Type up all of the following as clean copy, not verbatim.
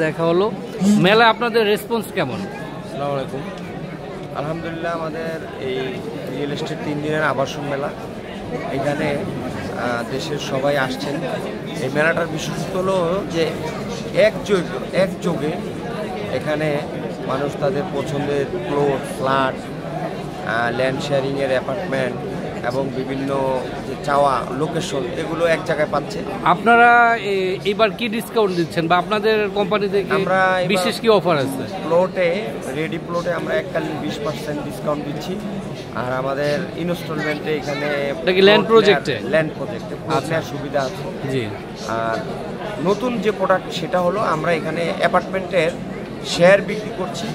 দেখা হলো মেলা আপনাদের রেসপন্স কেমন? আসসালামু আলাইকুম। আলহামদুলিল্লাহ, আমাদের এই রিয়েল এস্টেট 3 দিনের আবাসন মেলা, এখানে দেশের সবাই আসছেন। এই মেলাটার বিশেষত্ব হলো যে একযোগে এখানে মানুষ তাদের পছন্দের প্লট, ফ্ল্যাট, ল্যান্ড শেয়ারিংয়ের অ্যাপার্টমেন্ট এবং বিভিন্ন যে চাওয়া লোকেশন, এগুলো এক জায়গায় পাচ্ছে। আপনারা এবার কি ডিসকাউন্ট দিচ্ছেন বা আপনাদের কোম্পানি থেকে আমরা বিশেষ কি অফার আছে? রেডি প্লটে আমরা এককালীন 20% ডিসকাউন্ট দিচ্ছি। আর আমাদের ইনস্টলমেন্টে এখানে ল্যান্ড প্রজেক্টে সুবিধা আছে। জি। আর নতুন যে প্রোডাক্ট সেটা হলো আমরা এখানে অ্যাপার্টমেন্টের শেয়ার বিক্রি করছি,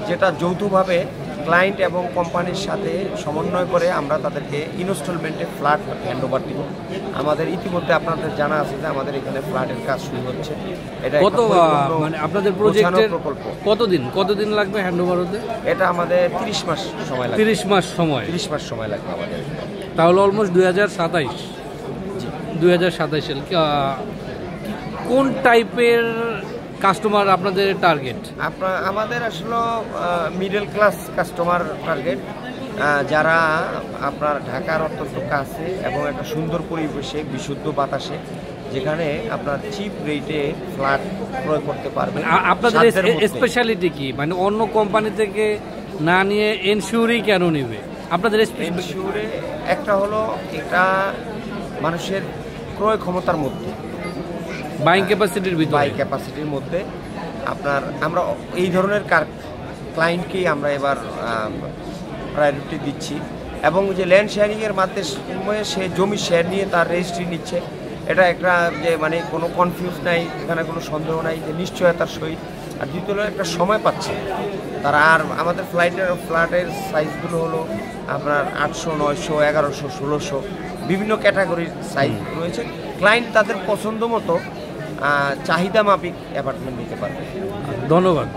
যেটা যৌথভাবে ক্লায়েন্ট এবং কোম্পানির সাথে সমন্বয় করে আমরা তাদেরকে ইনস্টলমেন্টে ফ্ল্যাট হ্যান্ডওভার দিব। আমাদের ইতিমধ্যে আপনাদের জানা আছে যে আমাদের এখানে ফ্ল্যাটের কাজ শুরু হচ্ছে। এটা কত মানে আপনাদের প্রজেক্টের প্রকল্প কতদিন লাগবে হ্যান্ডওভার হতে? এটা আমাদের 30 মাস সময় লাগবে। 30 মাস সময় লাগবে আমাদের। তাহলে অলমোস্ট 2027 সাল। কোন টাইপের কাস্টমার আপনাদের টার্গেট? আমাদের আসলে মিডল ক্লাস কাস্টমার টার্গেট, যারা আপনার ঢাকার অত্যন্ত কাছে এবং একটা সুন্দর পরিবেশে বিশুদ্ধ বাতাসে, যেখানে আপনার চিপ রেটে ফ্ল্যাট ক্রয় করতে পারবেন। আপনাদের স্পেশালিটি কি, মানে অন্য কোম্পানি থেকে না নিয়ে এনশিওরি কেন নেবে? আপনাদের এনশিওরে একটা হলো, এটা মানুষের ক্রয় ক্ষমতার মধ্যে, বাইং ক্যাপাসিটির মধ্যে আপনার আমরা এই ধরনের ক্লায়েন্টকেই আমরা এবার প্রায়োরিটি দিচ্ছি। এবং যে ল্যান্ড শেয়ারিংয়ের মাধ্যমে সে জমি শেয়ার নিয়ে তার রেজিস্ট্রি নিচ্ছে, এটা একটা যে মানে কোনো কনফিউজ নাই, এখানে কোনো সন্দেহ নাই, যে নিশ্চয়তার সহিত। আর দ্বিতীয় একটা সময় পাচ্ছে তারা। আর আমাদের ফ্ল্যাটের সাইজগুলো হলো আপনার 800, 900, 1100, 1600 বিভিন্ন ক্যাটাগরির সাইজ রয়েছে। ক্লায়েন্ট তাদের পছন্দ মতো চাহিদা মাফিক অ্যাপার্টমেন্ট নিতে পারবে। ধন্যবাদ।